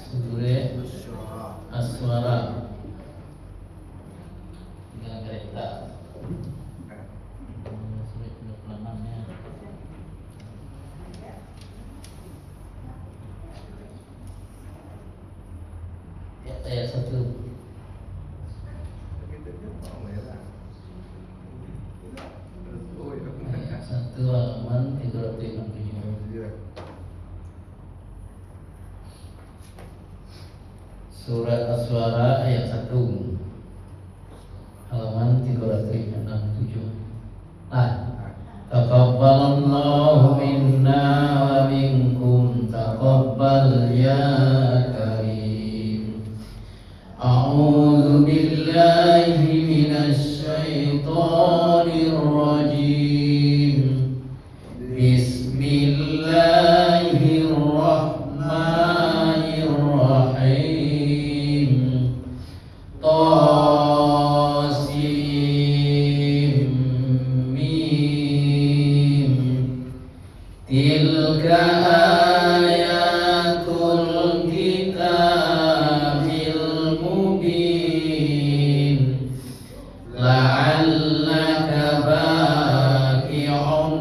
Surah As-Suara. Tinggal kereta. Surat 26 ya. Ya, ayat 1. Ayat 1 halaman 367. Surat As-Suara ayat 1 halaman 367. Taqabbalallahu minna wa minkum taqabbal ya karim. A'udzu billahi minasy syaithanir rajim. Bismillahirrahmanirrahim. Tasim mim. Tilka ayatul kitabil mubin. La'allaka baqi'un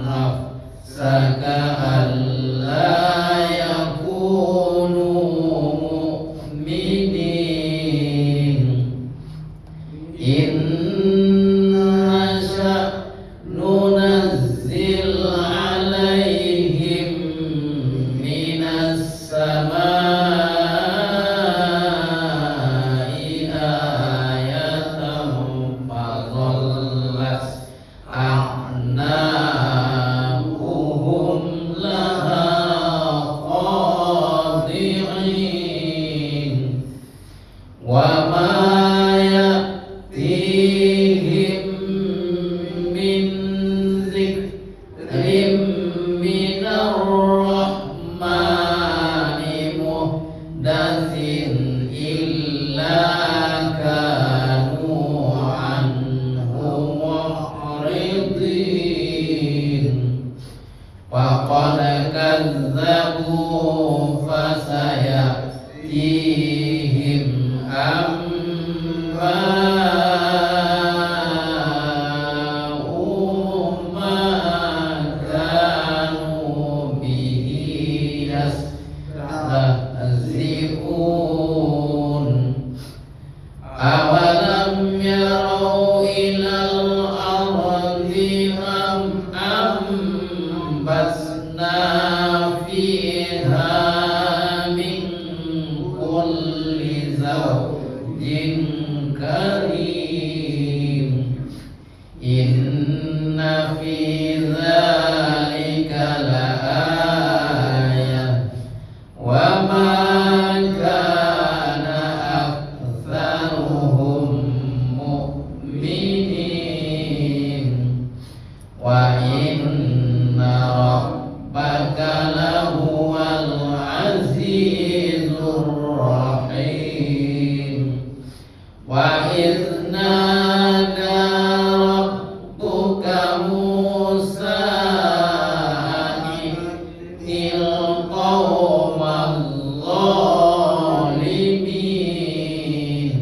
nafsaka alla yakunu mu'minin. Inna nunazzil alaihim minas samai ayatan fadhallat a'naquhum laha khadi'in. Wa ma ya'tihim min dzikrin minar rahmani muhdatsin illa kanu anhu mu'ridin. Faqad kadzabu fasayatihim amba'u ma kanu bihi yastahzi'un. Awalam yarau ilal ardi ambatna fiha min kulli zawjin karim. Inna fi dzalika laayah wa ma kana aktsaruhum mu'minin. Wa inna rabbaka lahuwal azizur rahim. Wa idna rabbuka Musa il qawmal zalimin.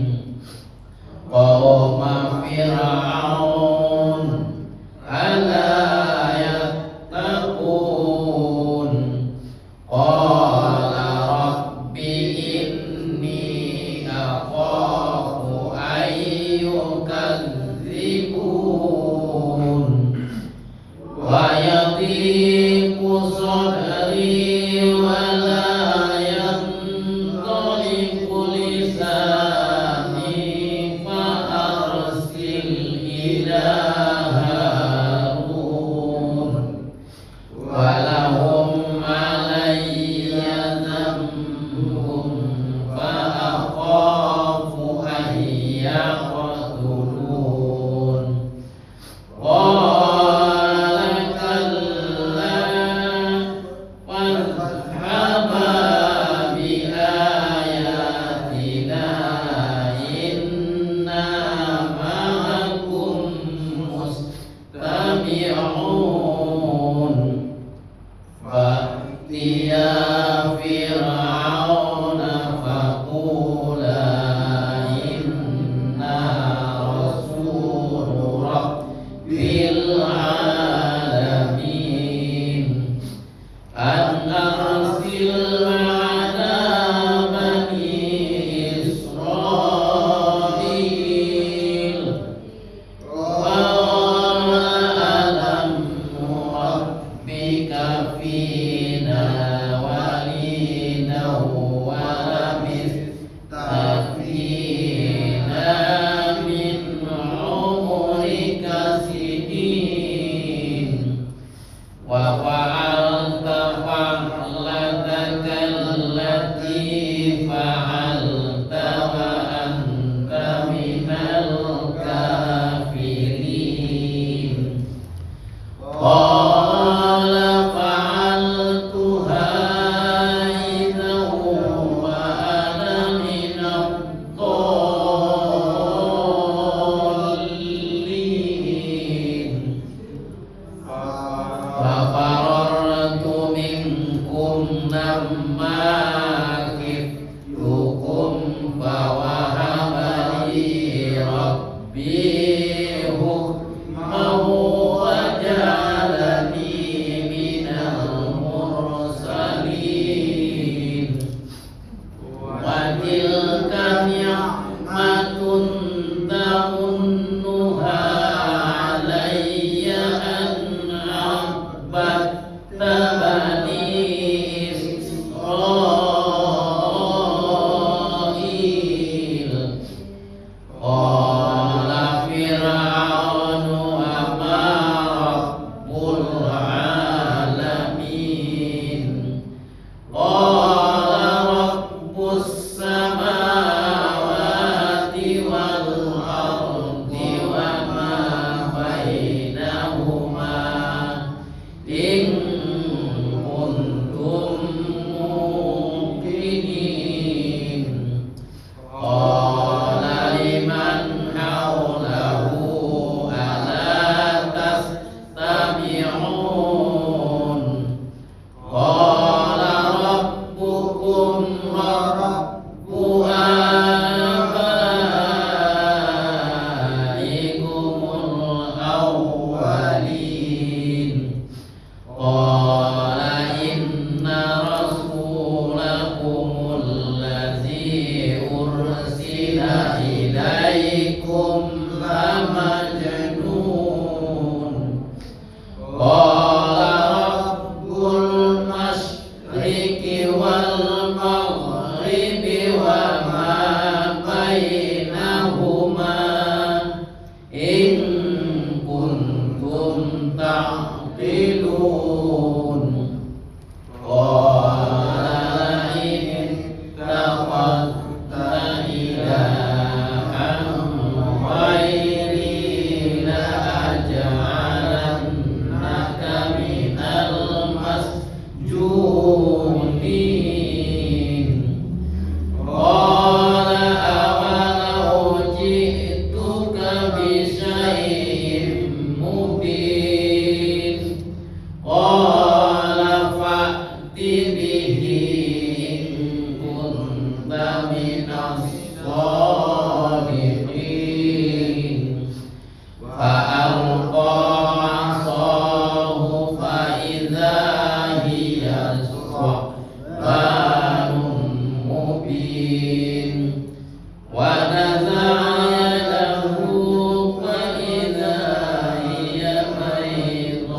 Qawma Fir'aun ala yattaqun. Qala rabbi inni akhafu ayyukadzibun. Wa yadhiqu sadri wa la yantaliqu lisani fa arsil ila Harun. Wa lahum alayya dhanbun fa akhafu an yaqtulun. Qala kalla fadhhaba bi ayatina inna ma'akum mustami'un. Fa'tiya an arsil ma'ana bani Israil wa alam rabbika fina walidahu wa labista fina min umrika sinin wa fa'alta fa'lataka allati fa'alta wa anta minal kafirin. Qala fa'altuha idhan wa ana minad dallin. Fafarartu minkum lamma khiftukum fawahaba li rabbi hukman wa ja'alani minal mursalin. Wa tilka ni'matun tamunnuha alayya an abadta bani Israil. Qala Fir'aunu wa ma rabbul alamin. Qala rabbus samawati wal ardi wa ma bainahuma in kuntum muqinin. Qala liman hawlahu ala tastami'un. Qala rabbukum rabbu abaikumul awwalin. Qala inna rasulakumul ladzi ursila ilaikum lamajnun. Qala rabbul masyriqi wal maghribi wa ma bainahuma in kuntum ta'qilun. Qala in ittakhadta ilahan ghairi la aj'alannaka minal masjunin. Qala awalau ji'tuka bisyai'in mubin. Qala fa'ti bihi in kunta minas shadiqin. Fa'alqa 'asahu fa idza hiya tha'banun mubin. Wa naza'a yadahu fa idza hiya bayda'u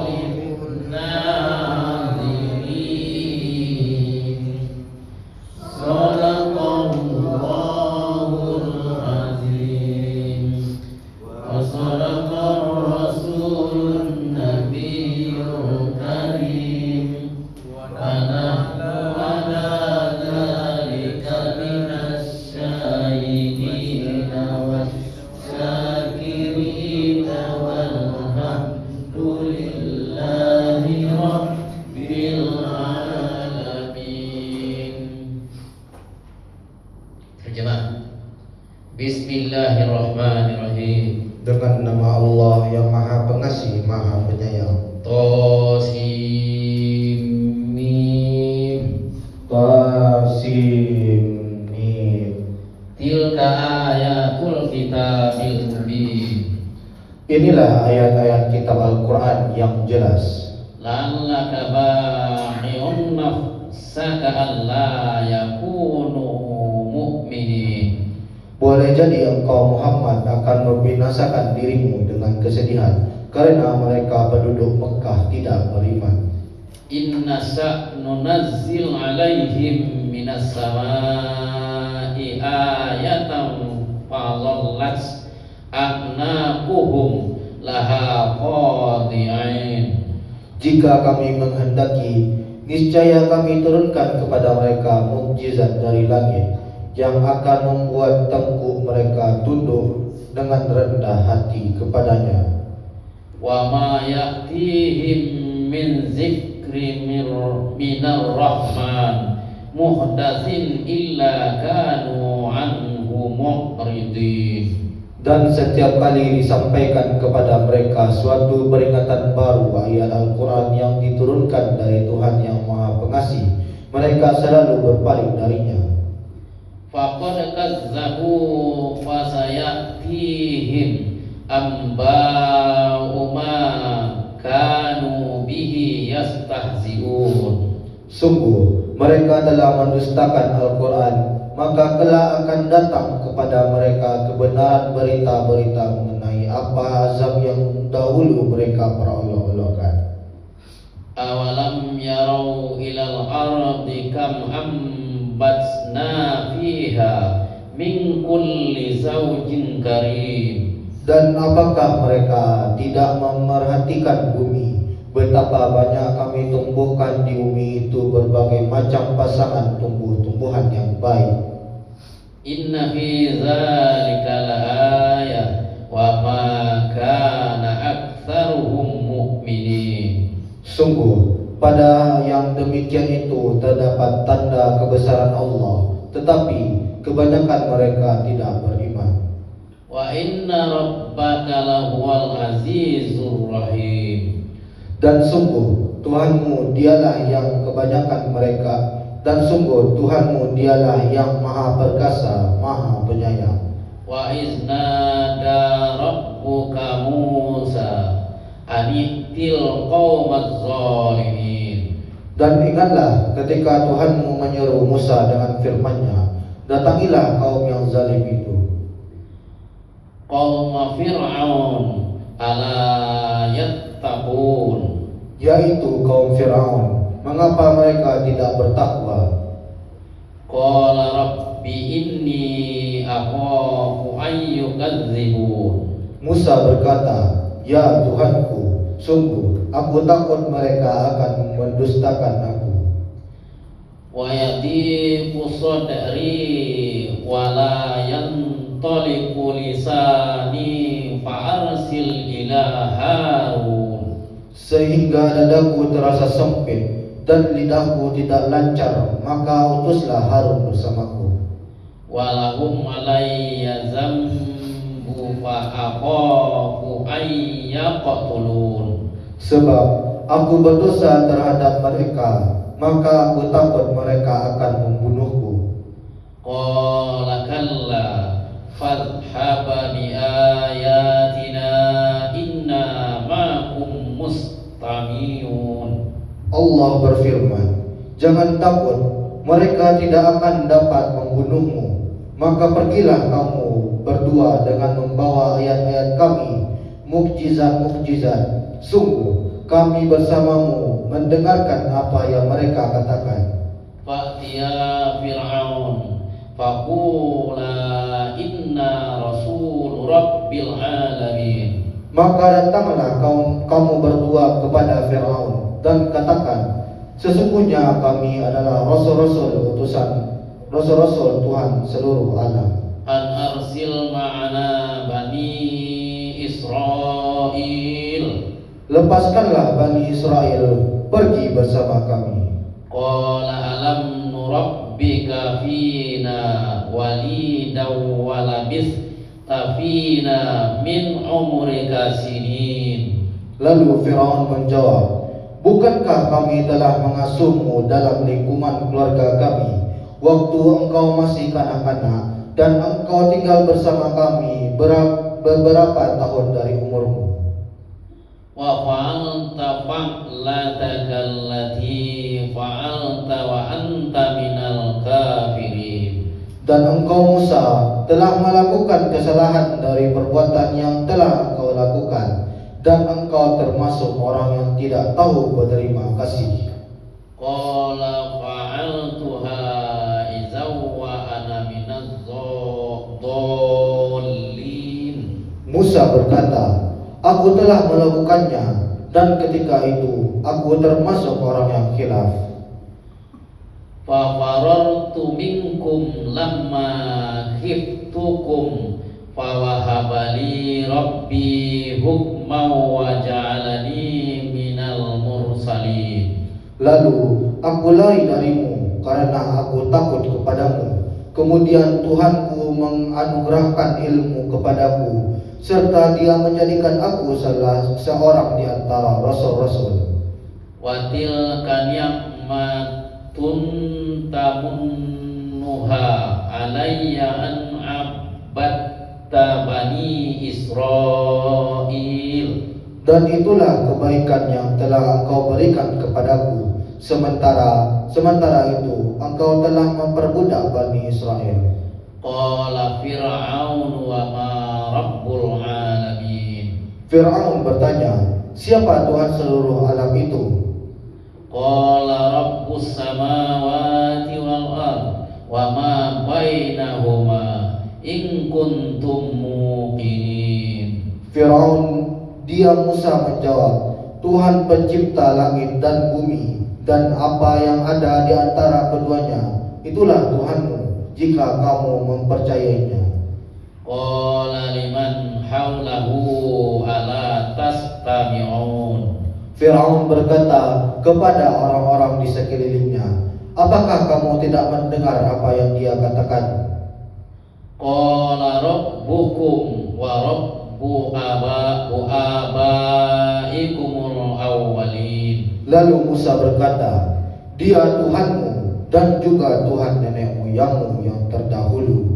lin-nadhirin. Sadaqallahul azim wa sadaqar rasulun nabiyyul karim wa nahnu ala dzalika minas syahidina wasyakirina walhamdulillahi rabbil alamin. Terjemah. Bismillahirrahmanirrahim. Dengan nama Allah yang Maha Pengasih, Maha Penyayang. Tosim mim. Tasim Mim. Tilka ayatul kitabil mubin. Inilah ayat-ayat kitab Al-Quran yang jelas. la'allaka ba'i'un nafsaka alla yakunu mu'minin. Boleh jadi engkau Muhammad akan membinasakan dirimu dengan kesedihan karena mereka penduduk Mekah tidak beriman. Inna sa'nunazzil alaihim minas sama'i ayatan fadhallat a'naquhum laha khadi'in. Jika kami menghendaki, niscaya kami turunkan kepada mereka mukjizat dari langit yang akan membuat tengkuk mereka tunduk dengan rendah hati kepadanya. Wa ma ya'tihim min zikri minar rahman muhdatsin illa kanu anhu mu'ridin. Dan setiap kali disampaikan kepada mereka suatu peringatan baru ayat Al-Quran yang diturunkan dari Tuhan yang Maha Pengasih, mereka selalu berpaling darinya. Faqad kazzabu fasayatihim amba'u ma kanu bihi yastahzi'un. Sungguh mereka telah mendustakan Al-Quran, maka kelak akan datang kepada mereka kebenaran berita-berita mengenai apa azab yang dahulu mereka perolok-olokkan. Awalam yarau ilal ardi kam ambatna fiha min kulli zawjin karim. Dan apakah mereka tidak memerhatikan bumi, betapa banyak kami tumbuhkan di bumi itu berbagai macam pasangan tumbuh-tumbuhan yang baik. Inna fi dzalika laayah wa ma kana aktsaruhum mu'minin. Sungguh pada yang demikian itu terdapat tanda kebesaran Allah, tetapi kebanyakan mereka tidak beriman. Wa inna rabbaka lahuwal azizur rahim. Dan sungguh Tuhanmu dialah yang kebanyakan mereka, dan sungguh Tuhanmu dialah yang maha perkasa, maha penyayang. Wa iznada rabbuka Musa anitil qaumadz zalimin. Dan ingatlah ketika Tuhanmu menyeru Musa dengan firman-Nya, datangilah kaum yang zalim itu. Qaum Fir'aun ala yattaqun. Yaitu kaum Fir'aun, mengapa mereka tidak bertakwa? Qala rabbi inni akhafu ayyukadzibun. Musa berkata, ya Tuhanku, sungguh aku takut mereka akan mendustakan aku. Wa yadiqu sadri wa la yantaliqu lisani fa arsil ila Harun. Sehingga dadaku terasa sempit dan lidahku tidak lancar, maka utuslah Harun bersamaku. Walahum alayya zambu fa akhafu ayyaqtulun. Sebab aku berdosa terhadap mereka, maka aku takut mereka akan membunuhku. Qala kalla fadhhaba bi ayatina inna ma'akum mustami'un. Allah berfirman, jangan takut, mereka tidak akan dapat membunuhmu. Maka pergilah kamu berdua dengan membawa ayat-ayat kami, mukjizat-mukjizat. Sungguh kami bersamamu mendengarkan apa yang mereka katakan. Fa'tiya Fir'aun faqula inna rasul rabbil alamin. Maka datanglah kamu berdua kepada Fir'aun dan katakan, sesungguhnya kami adalah rasul-rasul Tuhan seluruh alam. An arsil ma'ana bani Israel. Lepaskanlah Bani Israel pergi bersama kami. Qala alam nurabbika fina walidaw walabista fina min umrika sinin. Lalu Firaun menjawab, bukankah kami telah mengasuhmu dalam lingkungan keluarga kami waktu engkau masih kanak-kanak, dan engkau tinggal bersama kami beberapa tahun dari umurmu? Wa fa'alta fa'lataka allati fa'alta wa anta minal kafirin. Dan engkau Musa telah melakukan kesalahan dari perbuatan yang telah engkau lakukan, dan engkau termasuk orang yang tidak tahu berterima kasih. Qala fa'altuha idza wa ana minadh dhallin. Musa berkata, aku telah melakukannya, dan ketika itu aku termasuk orang yang khilaf. Fa farartu minkum lamma khiftukum fa wahabali rabbi hukman wa ja'alani minal mursalin. Lalu aku lari darimu karena aku takut kepadamu. Kemudian Tuhanku menganugerahkan ilmu kepadaku, serta Dia menjadikan aku salah seorang di antara rasul-rasul. Wa tilka ni'matun tamunnuha alayya an abadta bani Israil. Dan itulah kebaikan yang telah engkau berikan kepadaku. Sementara itu engkau telah memperbudak Bani Israel. Qala Fir'aun wa ma rabbul alamin. Fir'aun bertanya, siapa Tuhan seluruh alam itu? Qala rabbus samawati wal ard wa ma bainahuma in kuntum muqinin. Fir'aun diam. Musa menjawab, Tuhan pencipta langit dan bumi dan apa yang ada di antara keduanya, itulah Tuhanmu jika kamu mempercayainya. Qala liman haulahu ala tastami'un. Fir'aun berkata kepada orang-orang di sekelilingnya, apakah kamu tidak mendengar apa yang dia katakan? Qala rabbukum wa rabbu abaikumul awwalin. Lalu Musa berkata, Dia Tuhanmu dan juga Tuhan nenek moyangmu yang terdahulu.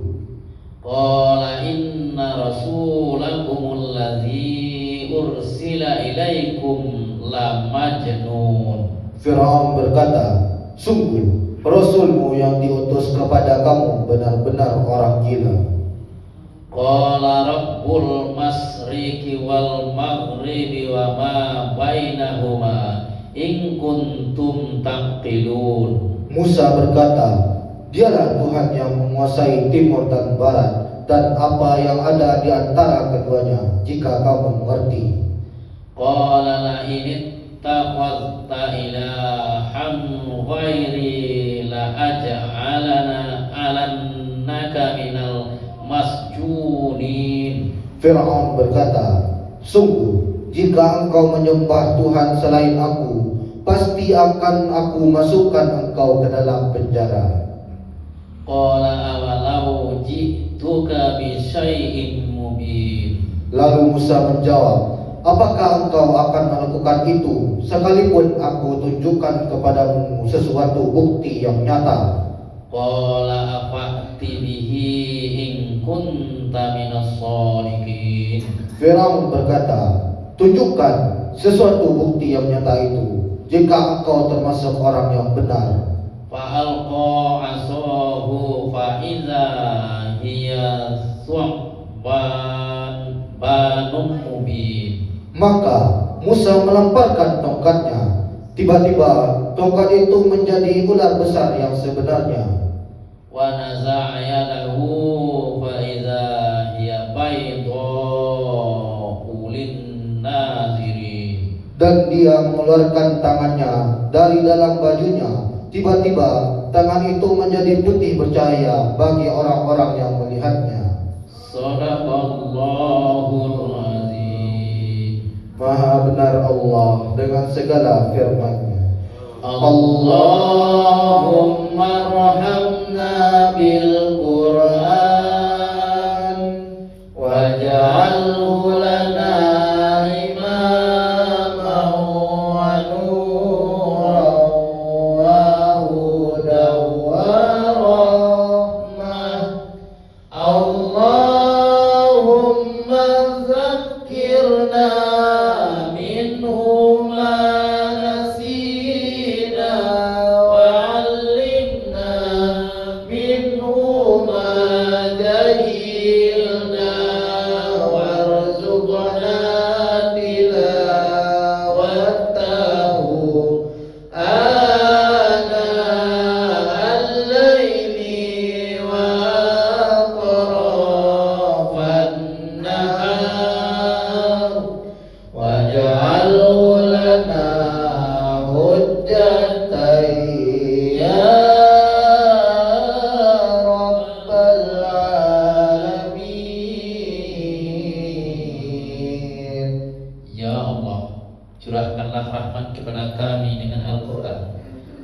Qala inna rasulakumul ladzi ursila ilaikum la majnun. Fir'aun berkata, sungguh Rasulmu yang diutus kepada kamu benar-benar orang gila. Qala rabbul masriqi wal maghribi wa ma bainahuma in kuntum taqilun. Musa berkata, Dialah Tuhan yang menguasai timur dan barat dan apa yang ada di antara keduanya, jika kamu mengerti. Qala la in ittakhadhta ilahan ghairi la alannaka minal masjunin. Fir'aun berkata, sungguh jika engkau menyembah Tuhan selain aku, pasti akan aku masukkan engkau ke dalam penjara. Qala awalau ji'tuka bi syai'in mubin. Lalu Musa menjawab, apakah engkau akan melakukan itu sekalipun aku tunjukkan kepadamu sesuatu bukti yang nyata? Qala afa'ti bihi in kunta minas sholihin. Firaun berkata, tunjukkan sesuatu bukti yang nyata itu jika engkau termasuk orang yang benar. Fa'alqa asahu fa'iza hiya su'ban banum mubin. Maka Musa melemparkan tongkatnya. Tiba-tiba tongkat itu menjadi ular besar yang sebenarnya. Wa naza'a yadahu fa'iza hiya baydha'u lin-nazirin. Dan dia mengeluarkan tangannya dari dalam bajunya. Tiba-tiba tangan itu menjadi putih bercahaya bagi orang-orang yang melihatnya. Shadaqallahul azim. Maha benar Allah dengan segala firman-Nya. Allahumma arhamna bil Qur'an waj'alhu lana imaman wa nuran wa hudan wa rahmah. Allahumma zakkirna minhu ma hujjatai ya rabbal alamin. Ya Allah, curahkanlah rahmat kepada kami dengan Al-Quran,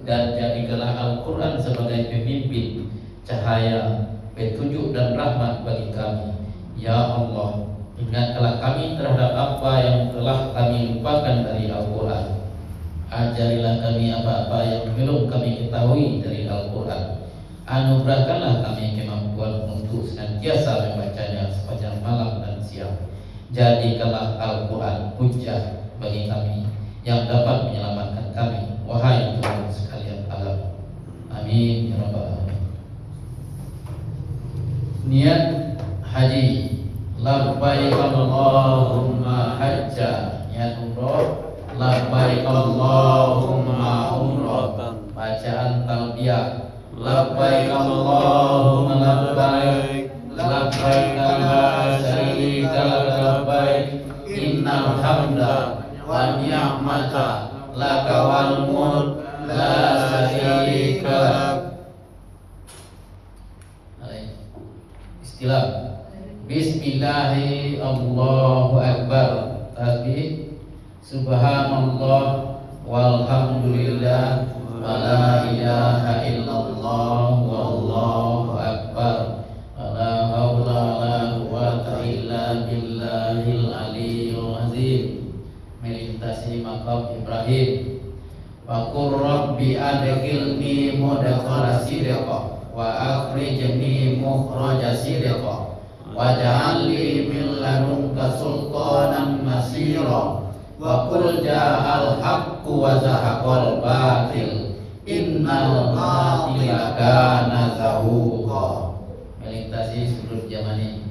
dan jadikanlah Al-Quran sebagai pemimpin, cahaya, petunjuk dan rahmat bagi kami. Ya Allah, ingatkanlah kami terhadap apa yang telah kami lupakan dari Al-Quran. Ajarilah kami apa-apa yang belum kami ketahui dari Al-Quran. Anugerahkanlah kami kemampuan untuk senantiasa membacanya sepanjang malam dan siang. Jadikanlah Al-Quran hujjah bagi kami yang dapat menyelamatkan kami, wahai Tuhan sekalian alam. Amin ya rabbal alamin. Niat haji, labbaik Allahumma hajja. Niat umroh, labbaik Allahumma umrah. Bacaan talbiyah, labbaik Allahumma labbaik, labbaik la syarika lak labbaik, innal hamda wa ni'mata laka wal mulk la syarika lak. Istilah Bismillahi Allahu Akbar. Tasbih Subhanallah walhamdulillah wa la ilaha illallah wallahu akbar. La haula wa la quwwata illa billahil aliyyil azim. Melintasi maqam Ibrahim. Wa qur rabbi adkhilni mudkhala sidqa wa akhrijni mukhraja sidqa waj'al li min ladunka sultanan nasira wa qul ja'al haqqu wa zahaqal batil innal batila kana zahuqa. Melintasi sudut zamani.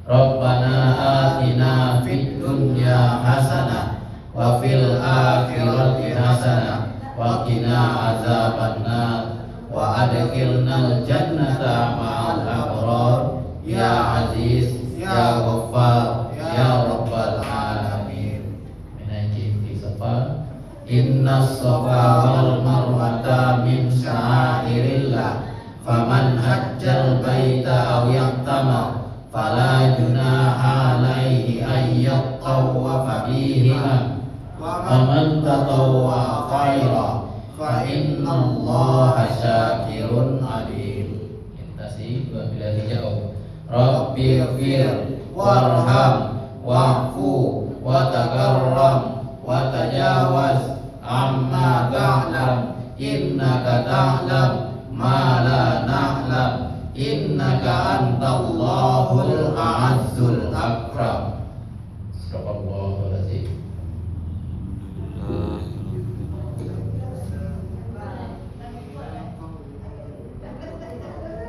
Rabbana atina fid dunya hasanah wa fil akhirati hasanah wa qina azabannar wa adkhilnal jannata ma'al abrar ya aziz ya ghaffar ya rabbal alamin. Menaiki sapa inna safa wal marwata min sya'airillah faman hajjal baita aw yaqtama fala junaha alaihi ay yatawwafa bihima wa man tatawwa khaira fa innallaha syakirun alim. Intasi wa bila dijauh Rabbi ighfir warham wa'fu wa takarram wa tajawaz amma ta'lam innaka ta'lam ma la na'lam innaka antallahul a'azzul akram. Subhanallah.